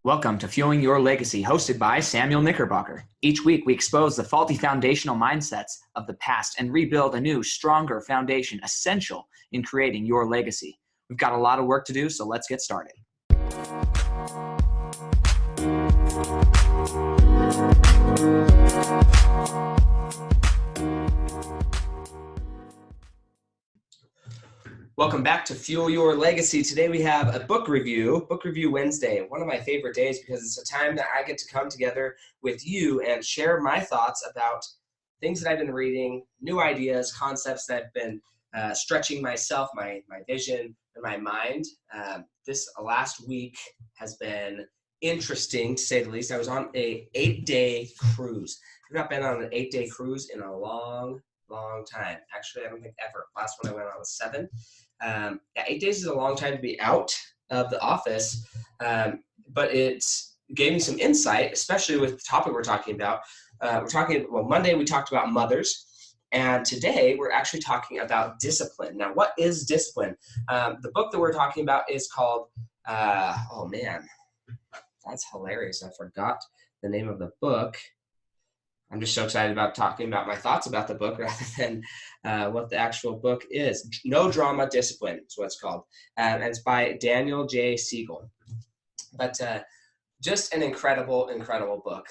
Welcome to Fueling Your Legacy, hosted by Samuel Knickerbocker. Each week, we expose the faulty foundational mindsets of the past and rebuild a new, stronger foundation essential in creating your legacy. We've got a lot of work to do, so let's get started. Welcome back to Fuel Your Legacy. Today we have a book review Wednesday, one of my favorite days because it's a time that I get to come together with you and share my thoughts about things that I've been reading, new ideas, concepts that I've been stretching myself, my vision, and my mind. This last week has been interesting, to say the least. I was on an 8-day cruise. I've not been on an 8-day cruise in a long time. Actually, I don't think ever. Last one I went on was 7. 8 days is a long time to be out of the office, but it gave me some insight, especially with the topic we're talking about. Monday we talked about mothers, and today we're actually talking about discipline. Now, what is discipline? The book that we're talking about is called, oh man, that's hilarious. I forgot the name of the book. I'm just so excited about talking about my thoughts about the book rather than what the actual book is. No Drama, Discipline is what it's called. And it's by Daniel J. Siegel. But just an incredible book.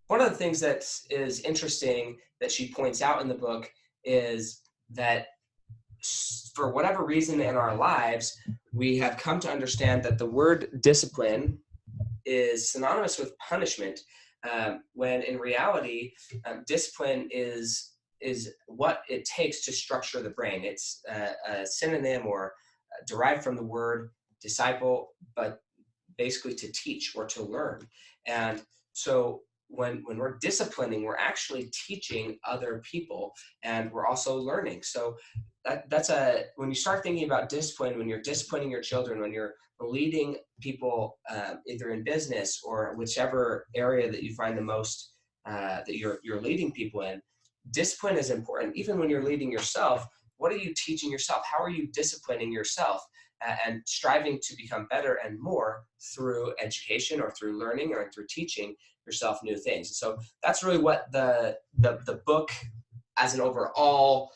One of the things that is interesting that she points out in the book is that for whatever reason in our lives, we have come to understand that the word discipline is synonymous with punishment. When in reality, discipline is what it takes to structure the brain. It's a synonym or derived from the word disciple, but basically to teach or to learn. And so when we're disciplining, we're actually teaching other people, and we're also learning. So when you start thinking about discipline, when you're disciplining your children, when you're leading people either in business or whichever area that you find the most that you're leading people in, discipline is important. Even when you're leading yourself, what are you teaching yourself? How are you disciplining yourself and striving to become better and more through education or through learning or through teaching yourself new things? And so that's really what the book as an overall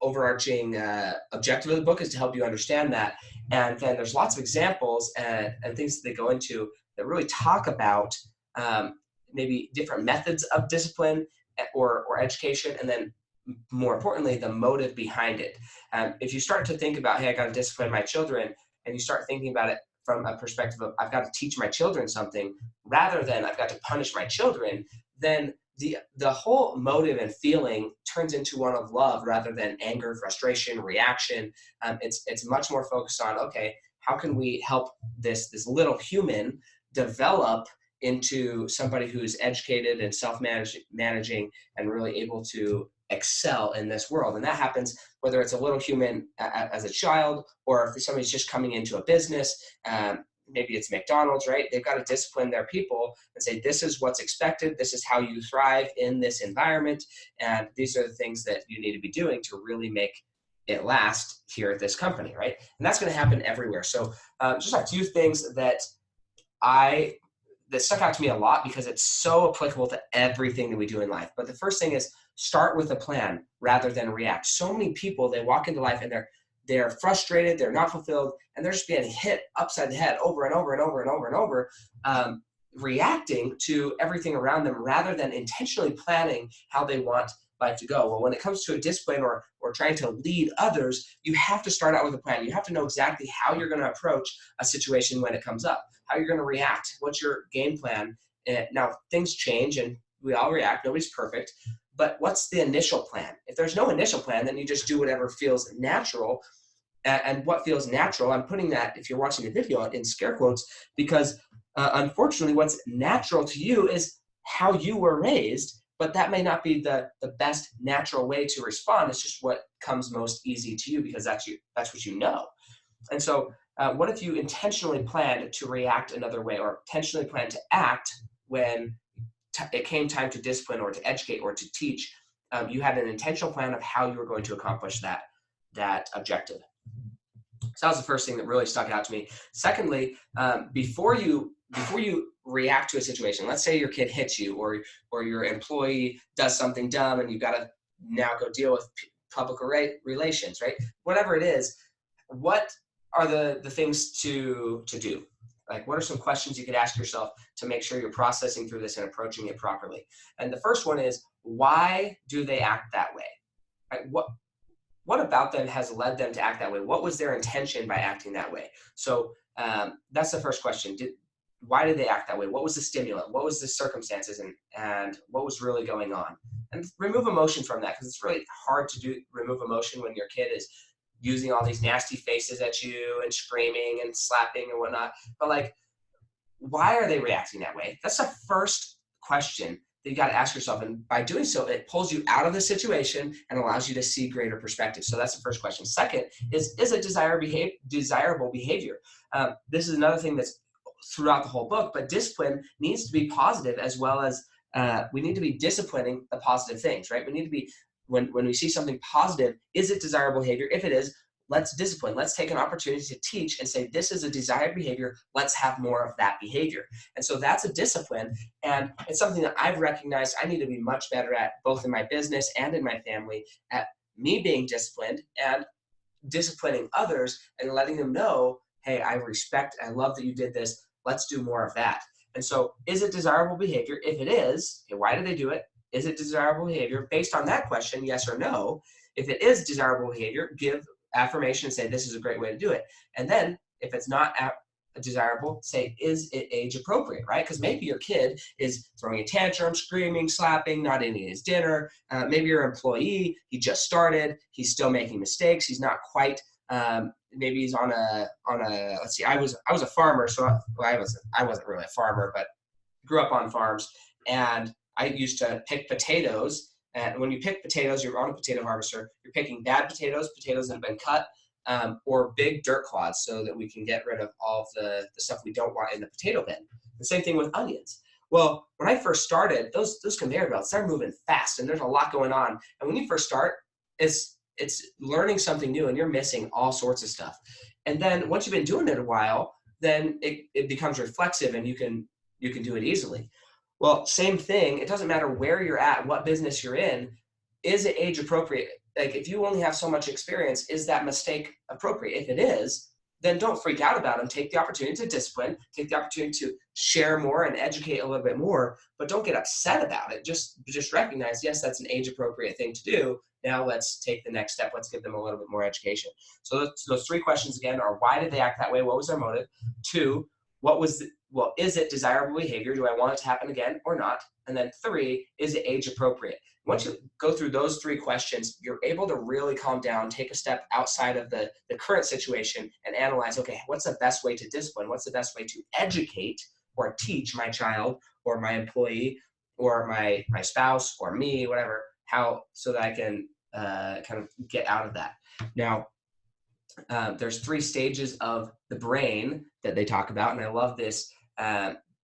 overarching objective of the book is, to help you understand that. And then there's lots of examples and things that they go into that really talk about maybe different methods of discipline or education, and then more importantly, the motive behind it. If you start to think about, hey, I got to discipline my children, and you start thinking about it from a perspective of I've got to teach my children something rather than I've got to punish my children, then the whole motive and feeling turns into one of love rather than anger, frustration, reaction. It's much more focused on, okay, how can we help this little human develop into somebody who's educated and self-managing and really able to excel in this world. And that happens whether it's a little human as a child, or if somebody's just coming into a business. Maybe it's McDonald's, right? They've got to discipline their people and say, this is what's expected. This is how you thrive in this environment. And these are the things that you need to be doing to really make it last here at this company, right? And that's going to happen everywhere. So just a few things that stuck out to me a lot because it's so applicable to everything that we do in life. But the first thing is start with a plan rather than react. So many people, they walk into life and they're frustrated, they're not fulfilled, and they're just being hit upside the head over and over and over and over and over, reacting to everything around them rather than intentionally planning how they want life to go. Well, when it comes to a discipline or trying to lead others, you have to start out with a plan. You have to know exactly how you're going to approach a situation when it comes up, how you're going to react, what's your game plan. Now, things change and we all react. Nobody's perfect. But what's the initial plan? If there's no initial plan, then you just do whatever feels natural. And what feels natural, I'm putting that, if you're watching the video, in scare quotes, because unfortunately what's natural to you is how you were raised, but that may not be the best natural way to respond. It's just what comes most easy to you because that's what you know. And so what if you intentionally planned to react another way, or intentionally planned to act when it came time to discipline or to educate or to teach? You had an intentional plan of how you were going to accomplish that objective. So that was the first thing that really stuck out to me. Secondly, before you react to a situation, let's say your kid hits you, or your employee does something dumb, and you've got to now go deal with public relations, right? Whatever it is, what are the things to do? Like, what are some questions you could ask yourself to make sure you're processing through this and approaching it properly? And the first one is, why do they act that way? Right? What about them has led them to act that way? What was their intention by acting that way? So that's the first question. Why did they act that way? What was the stimulant? What was the circumstances, and what was really going on? And remove emotion from that, because it's really hard to remove emotion when your kid is using all these nasty faces at you and screaming and slapping and whatnot. But like, why are they reacting that way? That's the first question that you got to ask yourself. And by doing so, it pulls you out of the situation and allows you to see greater perspective. So that's the first question. Second is it desirable behavior? This is another thing that's throughout the whole book, but discipline needs to be positive, as well as we need to be disciplining the positive things, right? We need to be, when we see something positive, is it desirable behavior? If it is, let's discipline. Let's take an opportunity to teach and say, this is a desired behavior. Let's have more of that behavior. And so that's a discipline. And it's something that I've recognized I need to be much better at, both in my business and in my family, at me being disciplined and disciplining others and letting them know, hey, I love that you did this. Let's do more of that. And so, is it desirable behavior? If it is, okay, why do they do it? Is it desirable behavior? Based on that question, yes or no. If it is desirable behavior, give affirmation and say, this is a great way to do it. And then if it's not desirable, say, is it age appropriate, right? Because maybe your kid is throwing a tantrum, screaming, slapping, not eating his dinner. Maybe your employee, he just started, he's still making mistakes. He's not quite, maybe he's on a, let's see, I was a farmer. So I wasn't really a farmer, but grew up on farms, and I used to pick potatoes. And when you pick potatoes, you're on a potato harvester, you're picking bad potatoes that have been cut, or big dirt clods, so that we can get rid of all of the stuff we don't want in the potato bin. The same thing with onions. Well, when I first started, those conveyor belts, they're moving fast, and there's a lot going on. And when you first start, it's learning something new, and you're missing all sorts of stuff. And then once you've been doing it a while, then it becomes reflexive, and you can do it easily. Well, same thing. It doesn't matter where you're at, what business you're in. Is it age appropriate? Like, if you only have so much experience, is that mistake appropriate? If it is, then don't freak out about them. Take the opportunity to discipline, take the opportunity to share more and educate a little bit more, but don't get upset about it. Just recognize, yes, that's an age appropriate thing to do. Now let's take the next step. Let's give them a little bit more education. So those three questions again are, why did they act that way? What was their motive? 2, is it desirable behavior? Do I want it to happen again or not? And then 3, is it age appropriate? Once you go through those 3 questions, you're able to really calm down, take a step outside of the current situation and analyze, okay, what's the best way to discipline? What's the best way to educate or teach my child or my employee or my spouse or me, whatever, so that I can kind of get out of that. Now, there's 3 stages of the brain that they talk about, and I love this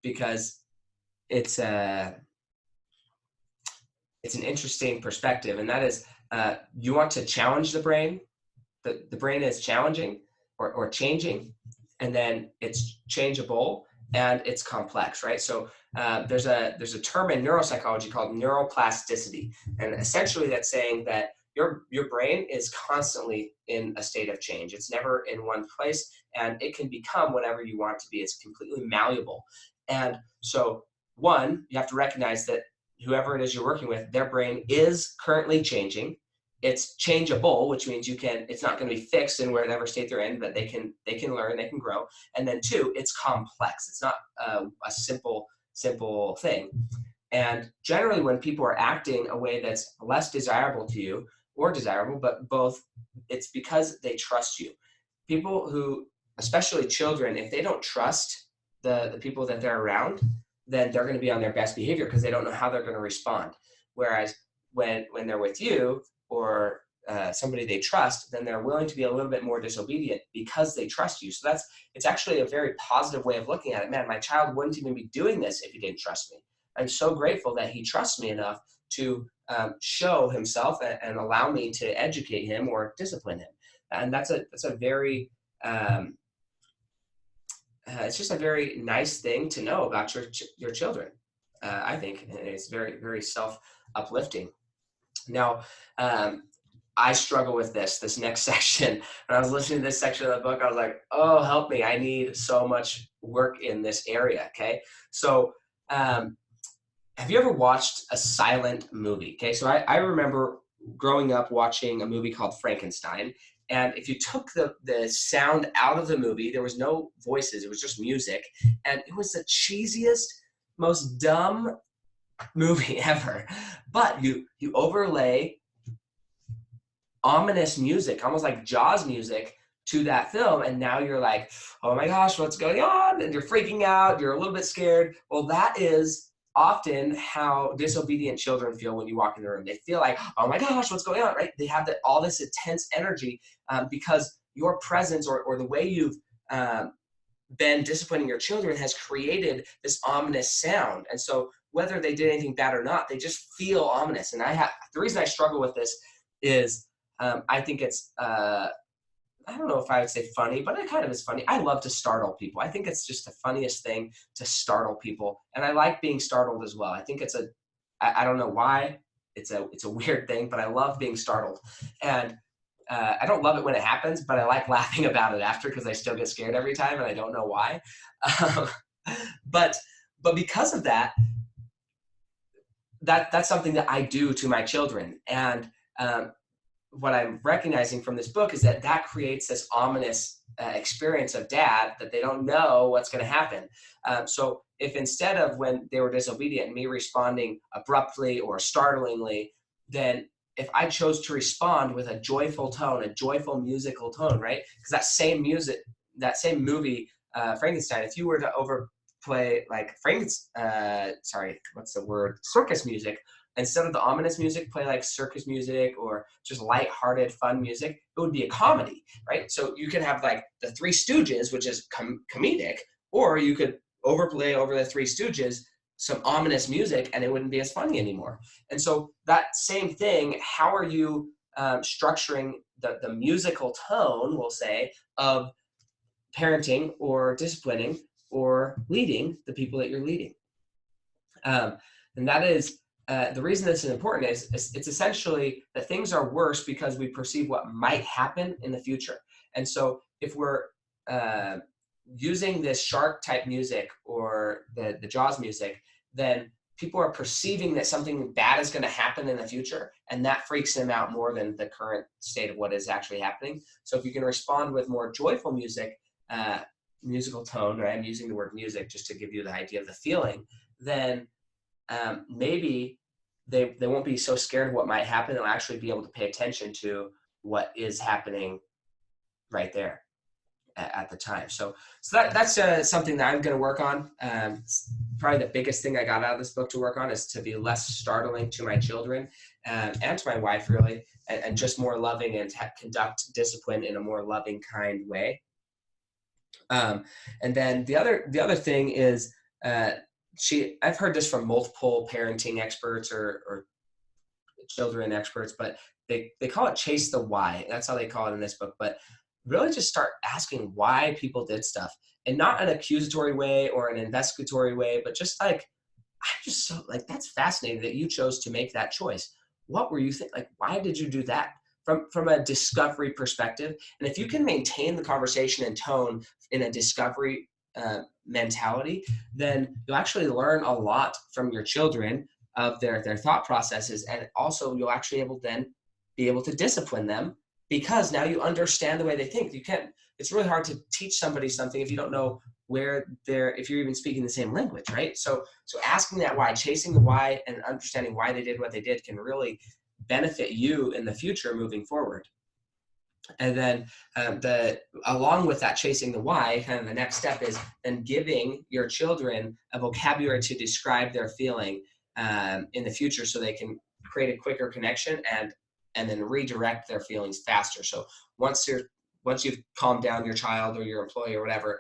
because it's an interesting perspective, and that is you want to challenge the brain. The brain is challenging or changing, and then it's changeable, and it's complex, right? So there's a term in neuropsychology called neuroplasticity, and essentially that's saying that your brain is constantly in a state of change. It's never in one place, and it can become whatever you want it to be. It's completely malleable. And so, 1, you have to recognize that whoever it is you're working with, their brain is currently changing. It's changeable, which means it's not going to be fixed in whatever state they're in, but they can learn, they can grow. And then 2, it's complex. It's not a simple thing. And generally, when people are acting a way that's less desirable to you, or desirable, but both, it's because they trust you. People who, especially children, if they don't trust the people that they're around, then they're going to be on their best behavior because they don't know how they're going to respond. Whereas when they're with you or somebody they trust, then they're willing to be a little bit more disobedient because they trust you. So it's actually a very positive way of looking at it. Man, my child wouldn't even be doing this if he didn't trust me. I'm so grateful that he trusts me enough to show himself and allow me to educate him or discipline him. And that's a very it's just a very nice thing to know about your children. I think, and it's very, very self-uplifting. Now, I struggle with this next section. When I was listening to this section of the book, I was like, oh, help me. I need so much work in this area. Okay. So, have you ever watched a silent movie? Okay. So I remember growing up watching a movie called Frankenstein. And if you took the sound out of the movie, there was no voices. It was just music. And it was the cheesiest, most dumb movie ever. But you overlay ominous music, almost like Jaws music, to that film, and now you're like, oh my gosh, what's going on? And you're freaking out, you're a little bit scared. Well, that is often how disobedient children feel when you walk in the room. They feel like, oh my gosh, what's going on, right? They have all this intense energy because your presence or the way you've been disciplining your children has created this ominous sound. And so whether they did anything bad or not, they just feel ominous. And the reason I struggle with this is I think it's, I don't know if I would say funny, but it kind of is funny. I love to startle people. I think it's just the funniest thing to startle people. And I like being startled as well. I think I don't know why, it's a weird thing, but I love being startled. And I don't love it when it happens, but I like laughing about it after because I still get scared every time and I don't know why. But because of that's something that I do to my children. And what I'm recognizing from this book is that creates this ominous experience of dad that they don't know what's going to happen. So if instead of when they were disobedient, me responding abruptly or startlingly, then if I chose to respond with a joyful tone, a joyful musical tone, right? Because that same movie, Frankenstein, if you were to overplay like circus music, instead of the ominous music, play like circus music or just lighthearted, fun music, it would be a comedy, right? So you can have like the Three Stooges, which is comedic, or you could overplay over the Three Stooges some ominous music and it wouldn't be as funny anymore. And so that same thing, how are you structuring the musical tone, we'll say, of parenting or disciplining or leading the people that you're leading? And that is, the reason this is important is it's essentially that things are worse because we perceive what might happen in the future. And so if we're using this shark type music or the Jaws music, then people are perceiving that something bad is going to happen in the future, and that freaks them out more than the current state of what is actually happening. So if you can respond with more joyful music, musical tone, right? I'm using the word music just to give you the idea of the feeling, then maybe they won't be so scared of what might happen. They'll actually be able to pay attention to what is happening right there at the time. So that's something that I'm going to work on. Probably the biggest thing I got out of this book to work on is to be less startling to my children and to my wife, really, and just more loving and conduct discipline in a more loving, kind way. And then the other thing is, I've heard this from multiple parenting experts or children experts, but they call it chase the why. That's how they call it in this book. But really just start asking why people did stuff, and not an accusatory way or an investigatory way, but just like, I'm just so like, that's fascinating that you chose to make that choice. What were you thinking? Like, why did you do that? From a discovery perspective. And if you can maintain the conversation and tone in a discovery mentality, then you'll actually learn a lot from your children of their thought processes. And also you'll actually be able to discipline them, because now you understand the way they think. It's really hard to teach somebody something if you don't know if you're even speaking the same language, right? So asking that why, chasing the why, and understanding why they did what they did can really benefit you in the future moving forward. And then along with that chasing the why, kind of the next step is then giving your children a vocabulary to describe their feeling in the future, so they can create a quicker connection and then redirect their feelings faster. So once you've calmed down your child or your employee or whatever,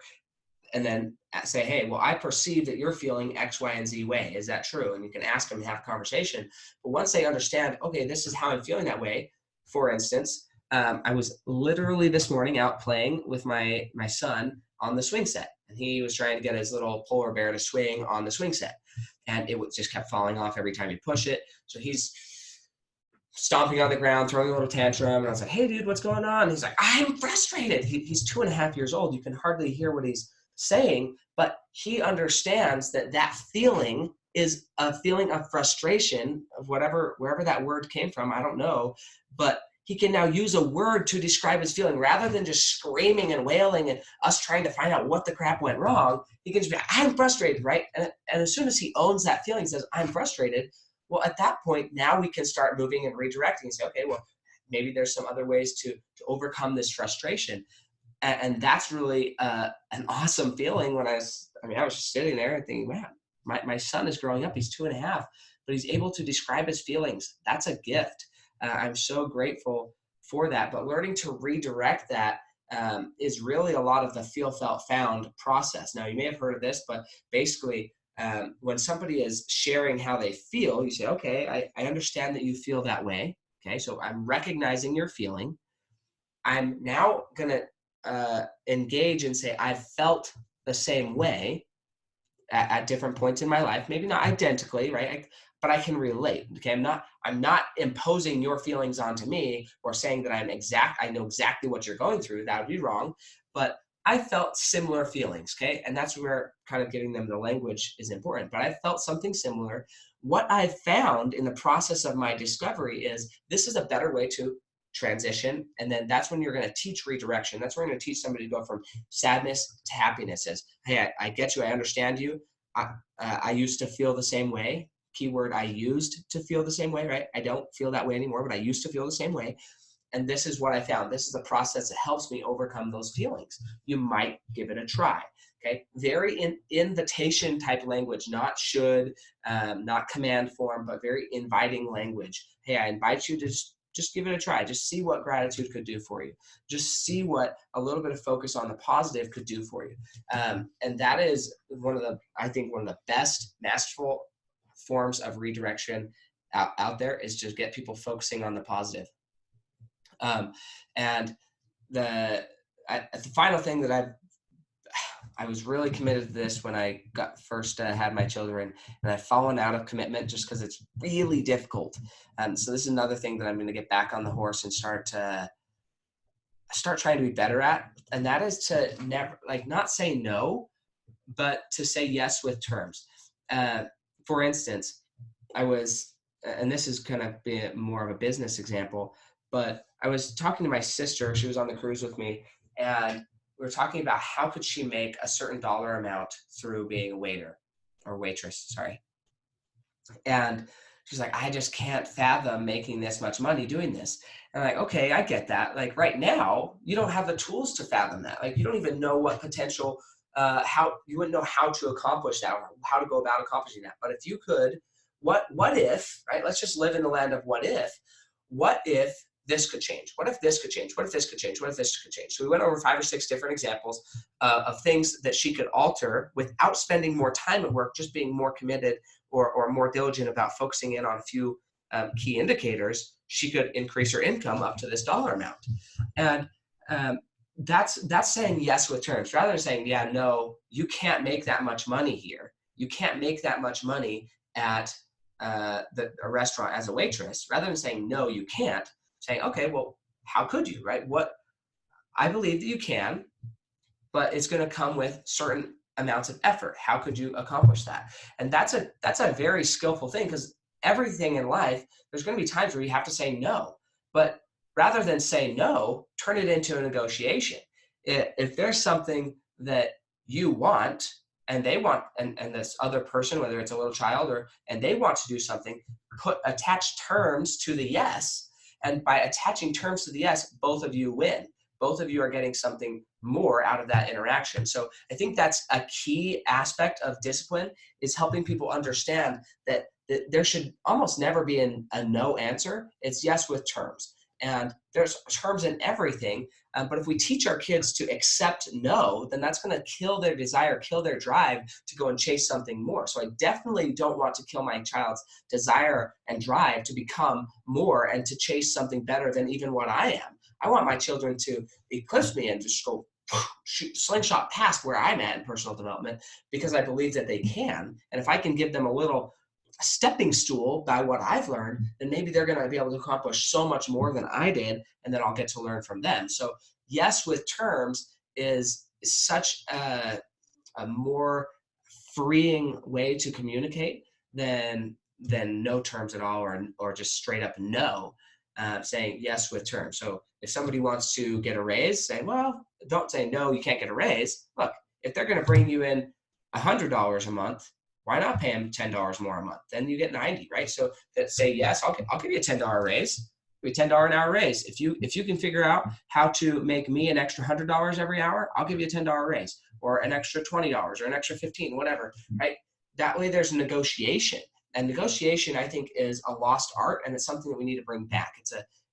and then say, hey, well, I perceive that you're feeling X, Y, and Z way. Is that true? And you can ask them and have a conversation. But once they understand, okay, this is how I'm feeling that way, for instance, I was literally this morning out playing with my son on the swing set, and he was trying to get his little polar bear to swing on the swing set, and it just kept falling off every time you push it. So he's stomping on the ground, throwing a little tantrum, and I was like, "Hey, dude, what's going on?" And he's like, "I'm frustrated." He's 2.5 years old. You can hardly hear what he's saying, but he understands that that feeling is a feeling of frustration of wherever that word came from. I don't know, but he can now use a word to describe his feeling rather than just screaming and wailing and us trying to find out what the crap went wrong. He can just be like, "I'm frustrated," right? And as soon as he owns that feeling, says, "I'm frustrated," well, at that point, now we can start moving and redirecting and say, okay, well, maybe there's some other ways to overcome this frustration. And that's really an awesome feeling when I was just sitting there and thinking, man, my son is growing up. He's 2.5, but he's able to describe his feelings. That's a gift. I'm so grateful for that. But learning to redirect that is really a lot of the feel, felt, found process. Now, you may have heard of this, but basically, when somebody is sharing how they feel, you say, okay, I understand that you feel that way. Okay, so I'm recognizing your feeling. I'm now going to engage and say, I've felt the same way at different points in my life, maybe not identically, right? But I can relate. Okay, I'm not imposing your feelings onto me or saying that I know exactly what you're going through. That would be wrong. But I felt similar feelings, okay? And that's where kind of giving them the language is important. But I felt something similar. What I found in the process of my discovery is this is a better way to transition. And then that's when you're going to teach redirection. That's where you're going to teach somebody to go from sadness to happiness. As, hey, I get you. I understand you. I used to feel the same way. Keyword, I used to feel the same way, right? I don't feel that way anymore, but I used to feel the same way. And this is what I found. This is a process that helps me overcome those feelings. You might give it a try. Okay, very invitation type language, not should, not command form, but very inviting language. Hey, I invite you to just give it a try. Just see what gratitude could do for you. Just see what a little bit of focus on the positive could do for you. And that is one of the best masterful forms of redirection out there, is just get people focusing on the positive. And the final thing that I was really committed to this when I first had my children, and I've fallen out of commitment just because it's really difficult. So this is another thing that I'm going to get back on the horse and start trying to be better at. And that is to never, not say no, but to say yes with terms. For instance, and this is going to be more of a business example, but I was talking to my sister. She was on the cruise with me, and we were talking about how could she make a certain dollar amount through being a waiter or waitress, sorry. And she's like, I just can't fathom making this much money doing this. And I'm like, okay, I get that. Like right now, you don't have the tools to fathom that. Like you don't even know what potential, you wouldn't know how to accomplish that or how to go about accomplishing that. But if you could, what if, right? Let's just live in the land of what if this could change? What if this could change? What if this could change? What if this could change? So we went over 5 or 6 different examples of things that she could alter without spending more time at work, just being more committed or more diligent about focusing in on a few key indicators. She could increase her income up to this dollar amount. And that's saying yes with terms, rather than saying, yeah, no, you can't make that much money here. You can't make that much money at a restaurant as a waitress. Rather than saying, no, you can't, saying, okay, well, how could you, right? I believe that you can, but it's going to come with certain amounts of effort. How could you accomplish that? And that's a very skillful thing, because everything in life, there's going to be times where you have to say no. But rather than say no, turn it into a negotiation. If there's something that you want and they want, and this other person, whether it's a little child and they want to do something, attach terms to the yes. And by attaching terms to the yes, both of you win. Both of you are getting something more out of that interaction. So I think that's a key aspect of discipline, is helping people understand that there should almost never be a no answer. It's yes with terms. And there's terms in everything. But if we teach our kids to accept no, then that's going to kill their desire, kill their drive to go and chase something more. So I definitely don't want to kill my child's desire and drive to become more and to chase something better than even what I am. I want my children to eclipse me and just go slingshot past where I'm at in personal development, because I believe that they can. And if I can give them a little stepping stool by what I've learned, then maybe they're going to be able to accomplish so much more than I did, and then I'll get to learn from them. So yes with terms is such a more freeing way to communicate than no terms at all, or just straight up no. Saying yes with terms. So if somebody wants to get a raise, say, well, don't say no, you can't get a raise. Look, if they're going to bring you in $100 a month, why not pay them $10 more a month? Then you get 90, right? So that say yes, I'll give you a $10 raise, a $10 an hour raise. If you can figure out how to make me an extra $100 every hour, I'll give you a $10 raise, or an extra $20 or an extra $15, whatever, right? That way there's a negotiation. And negotiation, I think, is a lost art, and it's something that we need to bring back.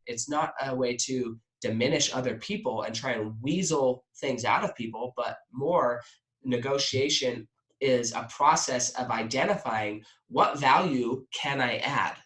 It's not a way to diminish other people and try and weasel things out of people, but more, negotiation is a process of identifying what value can I add,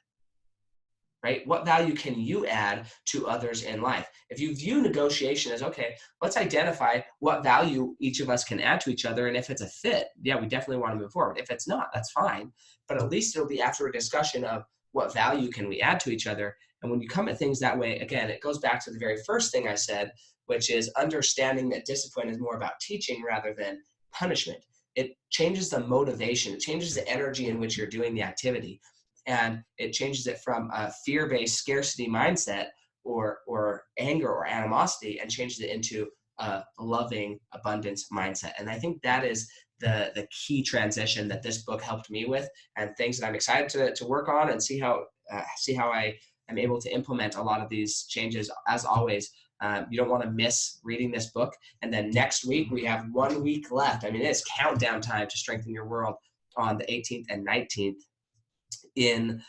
right? What value can you add to others in life? If you view negotiation as, okay, let's identify what value each of us can add to each other, and if it's a fit, yeah, we definitely want to move forward. If it's not, that's fine. But at least it'll be after a discussion of what value can we add to each other. And when you come at things that way, again, it goes back to the very first thing I said, which is understanding that discipline is more about teaching rather than punishment. It changes the motivation. It changes the energy in which you're doing the activity. And it changes it from a fear-based scarcity mindset or anger or animosity, and changes it into a loving abundance mindset. And I think that is the key transition that this book helped me with, and things that I'm excited to work on and see how I am able to implement a lot of these changes. As always, you don't want to miss reading this book. And then next week, we have 1 week left. I mean, it's countdown time to Strengthen Your World on the 18th and 19th in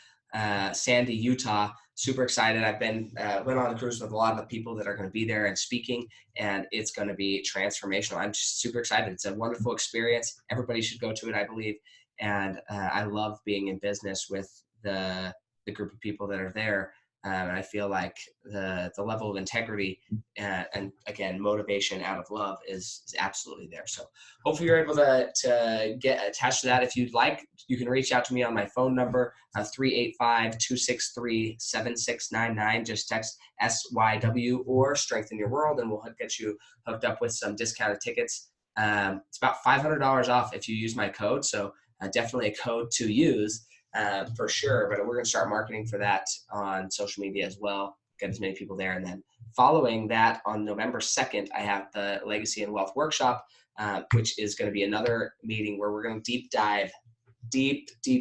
Sandy, Utah. Super excited. I've been went on a cruise with a lot of the people that are going to be there and speaking, and it's going to be transformational. I'm just super excited. It's a wonderful experience. Everybody should go to it, I believe. And I love being in business with the group of people that are there. And I feel like the level of integrity and again, motivation out of love is absolutely there. So hopefully you're able to get attached to that. If you'd like, you can reach out to me on my phone number, 385-263-7699. Just text SYW or Strengthen Your World, and we'll get you hooked up with some discounted tickets. It's about $500 off if you use my code. So definitely a code to use. For sure, but we're going to start marketing for that on social media as well, get as many people there. And then following that, on November 2nd, I have the Legacy and Wealth Workshop, which is going to be another meeting where we're going to deep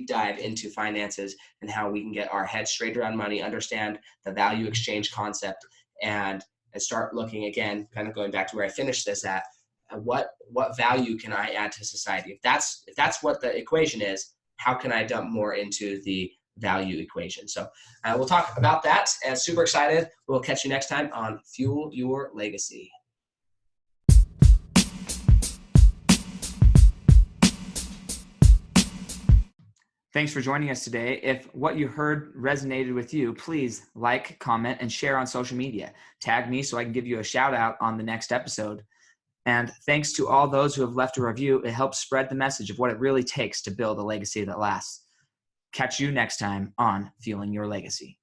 dive into finances and how we can get our head straight around money, understand the value exchange concept, and start looking again, kind of going back to where I finished this at, what value can I add to society? If that's what the equation is, how can I dump more into the value equation? So we'll talk about that, and super excited. We'll catch you next time on Fuel Your Legacy. Thanks for joining us today. If what you heard resonated with you, please like, comment, and share on social media. Tag me so I can give you a shout out on the next episode. And thanks to all those who have left a review. It helps spread the message of what it really takes to build a legacy that lasts. Catch you next time on Fueling Your Legacy.